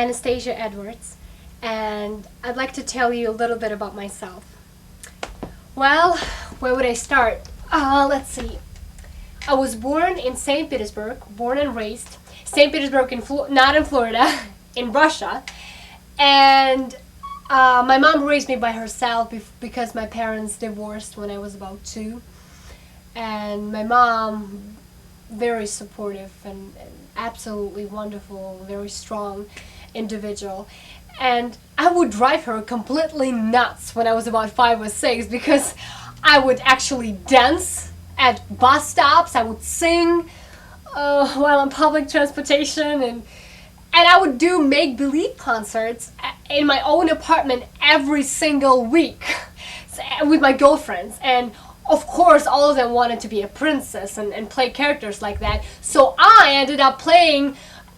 Anastasia Edwards, and I'd like to tell you a little bit about myself. Well, where would I start? Let's see. I was born in St. Petersburg, born and raised. St. Petersburg, not in Florida, in Russia. And my mom raised me by herself because my parents divorced when I was about 2. And my mom, very supportive and absolutely wonderful, very strong individual. And I would drive her completely nuts when I was about 5 or 6 because I would actually dance at bus stops. I would sing while on public transportation, and I would do make-believe concerts in my own apartment every single week with my girlfriends. And of course, all of them wanted to be a princess and play characters like that. So I ended up playing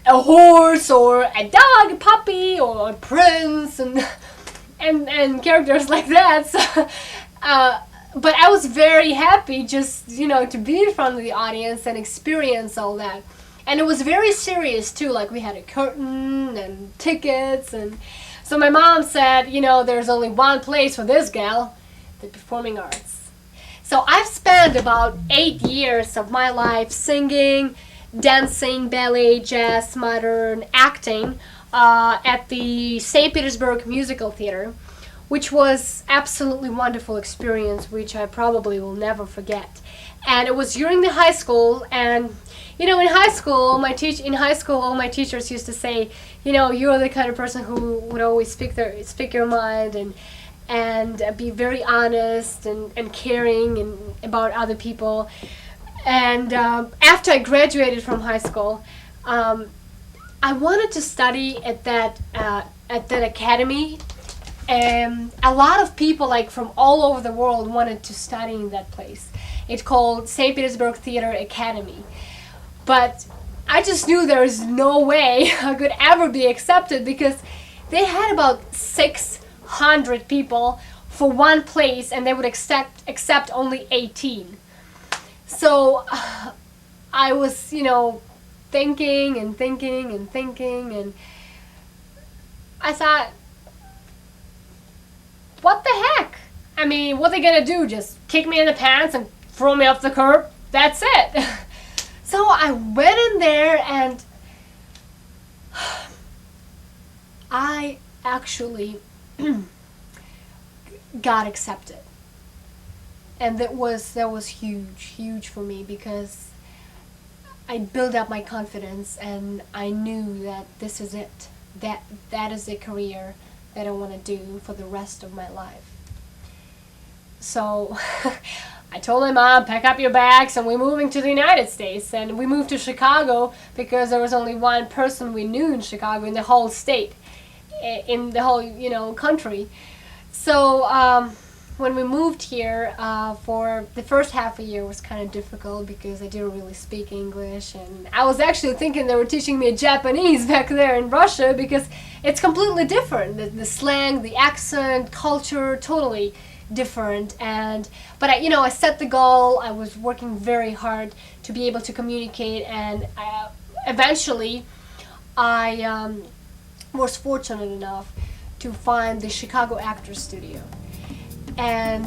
a horse or a dog, a puppy, or a prince, and characters like that. So, but I was very happy just, to be in front of the audience and experience all that. And it was very serious too, like we had a curtain and tickets. And so my mom said, there's only one place for this gal, the performing arts. So I've spent about 8 years of my life singing, dancing, ballet, jazz, modern, acting at the St. Petersburg Musical Theater, which was absolutely wonderful experience, which I probably will never forget. And it was during the high school, and in high school, all my teachers used to say, you're the kind of person who would always speak your mind and be very honest and caring and about other people. And after I graduated from high school, I wanted to study at that academy. And a lot of people from all over the world wanted to study in that place. It's called St. Petersburg Theater Academy. But I just knew there was no way I could ever be accepted because they had about 600 people for one place, and they would accept only 18. So I was, thinking, and I thought, what the heck? I mean, what are they gonna do? Just kick me in the pants and throw me off the curb? That's it. So I went in there and I actually got accepted. And that was huge for me because I built up my confidence and I knew that this is it. That is a career that I want to do for the rest of my life. So I told my mom, pack up your bags and we're moving to the United States. And we moved to Chicago because there was only one person we knew in Chicago, in the whole state, in the whole, country. So when we moved here, for the first half a year was kind of difficult because I didn't really speak English, and I was actually thinking they were teaching me Japanese back there in Russia because it's completely different. The slang, the accent, culture, totally different. But I set the goal. I was working very hard to be able to communicate, and eventually I was fortunate enough to find the Chicago Actors Studio. And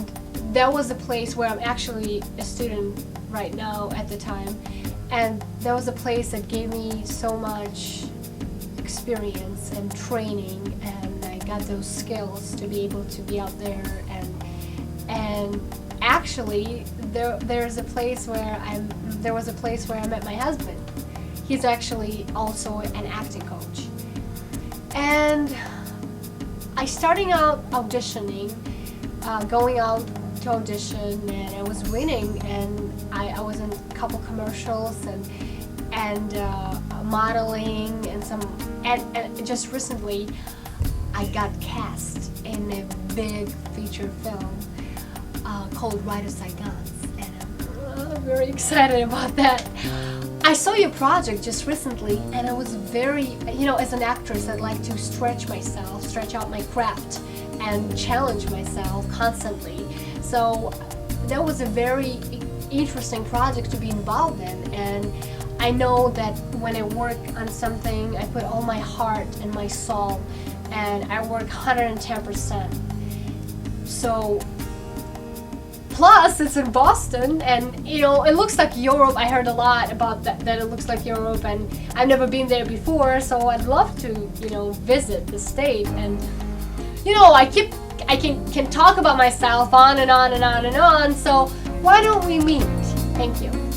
that was a place where I'm actually a student right now at the time. And that was a place that gave me so much experience and training, and I got those skills to be able to be out there. And actually, there was a place where I met my husband. He's actually also an acting coach. And I starting out auditioning, going out to audition, and I was winning, and I was in a couple commercials and modeling and just recently I got cast in a big feature film called Writer's Guns, and I'm very excited about that. I saw your project just recently, and I was very, as an actress, I'd like to stretch out my craft and challenge myself constantly. So that was a very interesting project to be involved in, and I know that when I work on something, I put all my heart and my soul, and I work 110%. So, plus it's in Boston, and you know, it looks like Europe. I heard a lot about that it looks like Europe, and I've never been there before, so I'd love to, you know, visit the state. And you know, I can talk about myself on and on and on and on, so why don't we meet? Thank you.